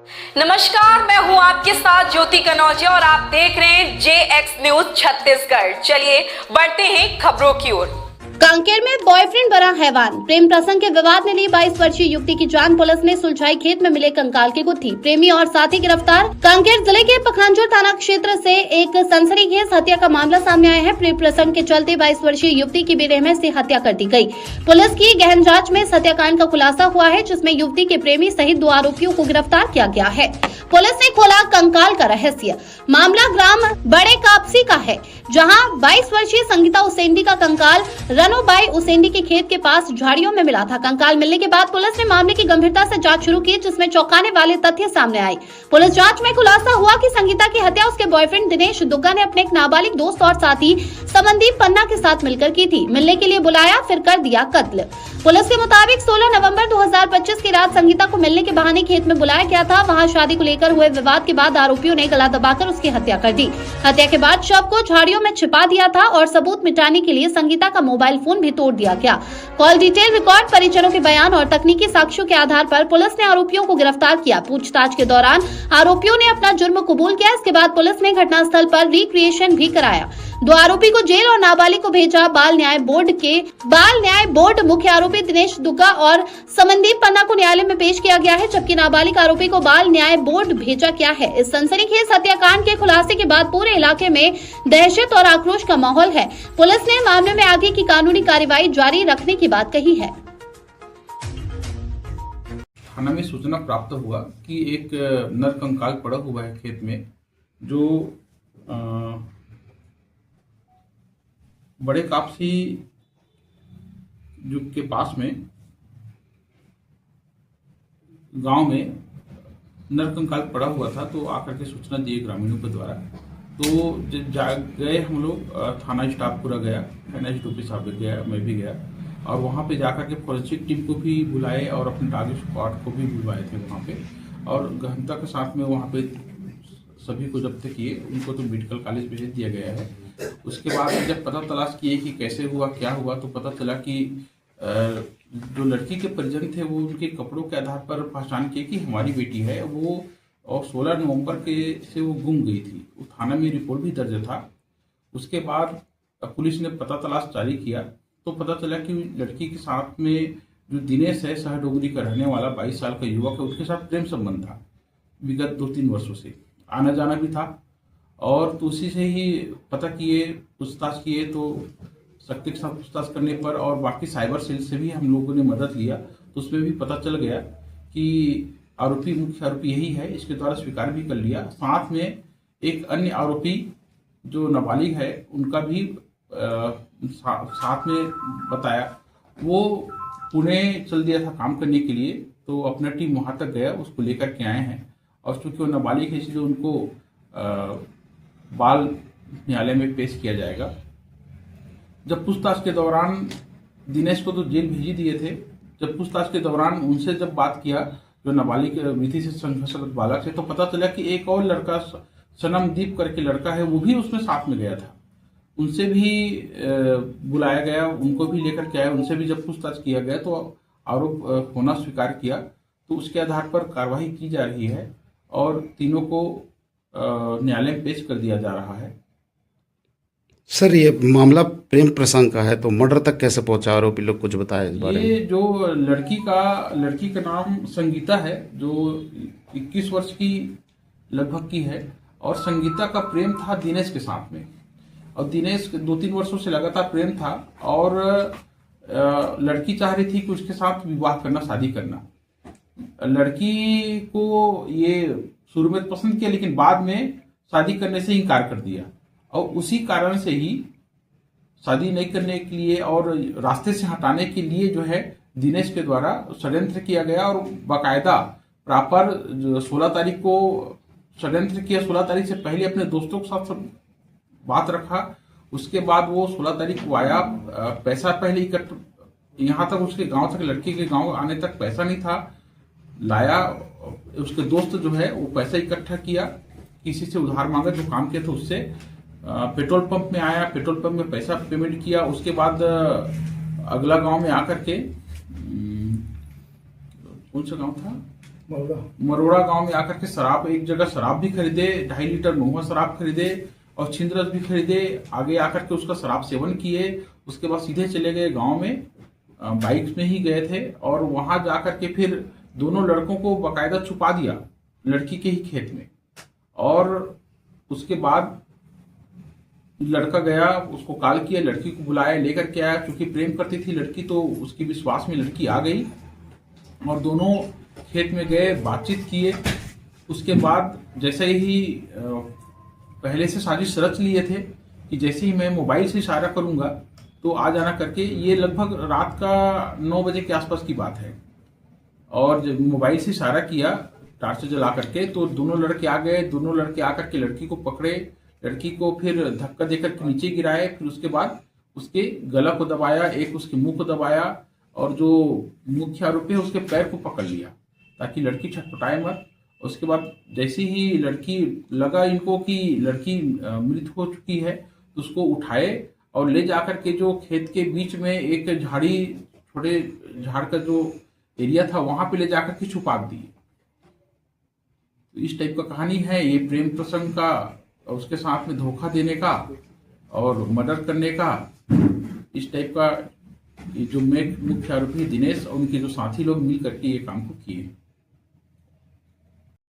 नमस्कार, मैं हूं आपके साथ ज्योति कनौजिया और आप देख रहे हैं JX न्यूज छत्तीसगढ़। चलिए बढ़ते हैं खबरों की ओर। कांकेर में बॉयफ्रेंड बना हैवान, प्रेम प्रसंग के विवाद में ली 22 वर्षीय युवती की जान, पुलिस ने सुलझाई खेत में मिले कंकाल की गुत्थी, प्रेमी और साथी गिरफ्तार। कांकेर जिले के पखांजूर थाना क्षेत्र से एक सनसनीखेज हत्या का मामला सामने आया है। प्रेम प्रसंग के चलते 22 वर्षीय युवती की बेरहमी से हत्या कर दी गई। पुलिस की गहन जाँच में इस हत्याकांड का खुलासा हुआ है, जिसमें युवती के प्रेमी सहित 2 आरोपियों को गिरफ्तार किया गया है। पुलिस ने खोला कंकाल का रहस्य। मामला ग्राम बड़े कापसी का है, जहां 22 वर्षीय संगीता उसेंडी का कंकाल रनोबाई उसेंडी के खेत के पास झाड़ियों में मिला था। कंकाल मिलने के बाद पुलिस ने मामले की गंभीरता से जांच शुरू की, जिसमें चौंकाने वाले तथ्य सामने आए। पुलिस जांच में खुलासा हुआ कि संगीता की हत्या उसके बॉयफ्रेंड दिनेश दुग्गा ने अपने एक नाबालिग दोस्त और साथी समनदीप पन्ना के साथ मिलकर की थी। मिलने के लिए बुलाया, फिर कर दिया कत्ल। पुलिस के मुताबिक 16 नवंबर 2025 की रात संगीता को मिलने के बहाने खेत में बुलाया गया था। वहां शादी को लेकर हुए विवाद के बाद आरोपियों ने गला दबाकर उसकी हत्या कर दी। हत्या के बाद शव को झाड़ियों में छिपा दिया था और सबूत मिटाने के लिए संगीता का मोबाइल फोन भी तोड़ दिया गया। कॉल डिटेल रिकॉर्ड, परिजनों के बयान और तकनीकी साक्ष्यों के आधार पर पुलिस ने आरोपियों को गिरफ्तार किया। पूछताछ के दौरान आरोपियों ने अपना जुर्म कबूल किया। इसके बाद पुलिस ने घटनास्थल पर रिक्रिएशन भी कराया। 2 आरोपी को जेल और नाबालिग को भेजा बाल न्याय बोर्ड। मुख्य आरोपी दिनेश दुग्गा और समनदीप पन्ना को न्यायालय में पेश किया गया है, जबकि नाबालिग आरोपी को बाल न्याय बोर्ड भेजा गया है। इस सनसनीखेज हत्याकांड के खुलासे के बाद पूरे इलाके में दहशत और आक्रोश का माहौल है। पुलिस ने मामले में आगे की कानूनी कार्रवाई जारी रखने की बात कही है। थाना में सूचना प्राप्त हुआ कि एक नर कंकाल पड़ा हुआ है खेत में, जो बड़े कापसी के पास में गांव में नर कंकाल पड़ा हुआ था। तो आकर के सूचना दी ग्रामीणों के द्वारा। तो गए हम लोग, थाना स्टाफ पूरा गया, NSDP साहब भी गया, मैं भी गया, और वहाँ पे जाकर के फॉरेंसिक टीम को भी बुलाए और अपने डॉग स्क्वाड को भी बुलवाए थे वहाँ पे, और गहनता के साथ में वहाँ पे सभी को जब्त किए। उनको तो मेडिकल कॉलेज भेज दिया गया है। उसके बाद जब पता तलाश किए कि कैसे हुआ क्या हुआ, तो पता चला कि जो लड़की के परिजन थे वो उनके कपड़ों के आधार पर पहचान किए कि हमारी बेटी है वो, और 16 नवंबर के से वो गुम गई थी। वो थाना में रिपोर्ट भी दर्ज था। उसके बाद पुलिस ने पता तलाश जारी किया तो पता चला कि लड़की के साथ में जो दिनेश है, सहडोगरी का रहने वाला 22 साल का युवक है, उसके साथ प्रेम संबंध था विगत 2-3 वर्षों से, आना जाना भी था। और तो उसी से ही पता किए, पूछताछ किए, तो सख्ती के साथ पूछताछ करने पर और बाकी साइबर सेल से भी हम लोगों ने मदद लिया, तो उसमें भी पता चल गया कि मुख्य आरोपी यही है। इसके द्वारा स्वीकार भी कर लिया। साथ में एक अन्य आरोपी जो नाबालिग है उनका भी साथ में बताया। वो पुणे चल दिया था काम करने के लिए, तो अपना टीम वहां तक गया, उसको लेकर के आए हैं। और चूंकि वो नाबालिग है इसलिए उनको बाल न्यायालय में पेश किया जाएगा। जब पूछताछ के दौरान दिनेश को तो जेल भेज दिए थे। जब पूछताछ के दौरान उनसे जब बात किया, जो नाबालिग विधि से संघर्षरत बालक है, तो पता चला कि एक और लड़का सनमदीप करके लड़का है, वो भी उसमें साथ में गया था। उनसे भी बुलाया गया, उनको भी लेकर के आया। उनसे भी जब पूछताछ किया गया तो आरोप होना स्वीकार किया। तो उसके आधार पर कार्रवाई की जा रही है और तीनों को न्यायालय में पेश कर दिया जा रहा है। सर, ये मामला प्रेम प्रसंग का है, तो मर्डर तक कैसे पहुंचा? आरोपी लोग कुछ बताया इस बारे में? ये जो लड़की का नाम संगीता है, जो 21 वर्ष की लगभग की है, और संगीता का प्रेम था दिनेश के साथ में। और दिनेश 2-3 वर्षों से लगातार प्रेम था, और लड़की चाह रही थी कि उसके साथ विवाह करना, शादी करना। लड़की को ये शुरू में पसंद किया, लेकिन बाद में शादी करने से इनकार कर दिया। और उसी कारण से ही शादी नहीं करने के लिए और रास्ते से हटाने के लिए जो है दिनेश के द्वारा षड्यंत्र किया गया, और बाकायदा प्रॉपर 16 तारीख को षड्यंत्र किया। 16 तारीख से पहले अपने दोस्तों के साथ बात रखा। उसके बाद वो 16 तारीख को आया। पैसा पहले इकट्ठा, यहाँ तक उसके गांव तक, लड़की के गांव आने तक पैसा नहीं था, लाया। उसके दोस्त जो है वो पैसा इकट्ठा किया, किसी से उधार मांगा, जो काम किया था उससे। पेट्रोल पंप में आया, पेट्रोल पंप में पैसा पेमेंट किया। उसके बाद अगला गांव में आकर के, कौन सा गांव था, मरोड़ा गांव में आकर के शराब, एक जगह शराब भी खरीदे, 2.5 लीटर महुआ शराब खरीदे और छिंदरस भी खरीदे। आगे आकर के उसका शराब सेवन किए। उसके बाद सीधे चले गए गांव में, बाइक में ही गए थे और वहां जाकर के फिर दोनों लड़कों को बाकायदा छुपा दिया लड़की के ही खेत में। और उसके बाद लड़का गया, उसको कॉल किया, लड़की को बुलाया, लेकर के आया। चूंकि प्रेम करती थी लड़की तो उसके विश्वास में लड़की आ गई और दोनों खेत में गए, बातचीत किए। उसके बाद जैसे ही पहले से साजिश रच लिए थे कि जैसे ही मैं मोबाइल से इशारा करूंगा तो आ जाना करके। ये लगभग रात का 9 बजे के आसपास की बात है। और जब मोबाइल से इशारा किया टार्च जला करके तो दोनों लड़के आ गए। दोनों लड़के आकर के लड़की को पकड़े, लड़की को फिर धक्का देकर के नीचे गिराए। फिर उसके बाद उसके गला को दबाया, एक उसके मुंह को दबाया और जो मुख्य आरोपी है उसके पैर को पकड़ लिया ताकि लड़की छटपटाए मत। उसके बाद जैसे ही लड़की लगा इनको कि लड़की मृत हो चुकी है तो उसको उठाए और ले जाकर के जो खेत के बीच में एक झाड़ी, छोटे झाड़ का जो एरिया था वहां पे ले जाकर के छुपा दिए। तो इस टाइप का कहानी है ये प्रेम प्रसंग का, और उसके साथ में धोखा देने का और मर्डर करने का। इस टाइप का ये जो मुख्य आरोपी दिनेश और उनके जो साथी लोग मिल करके ये काम को किए।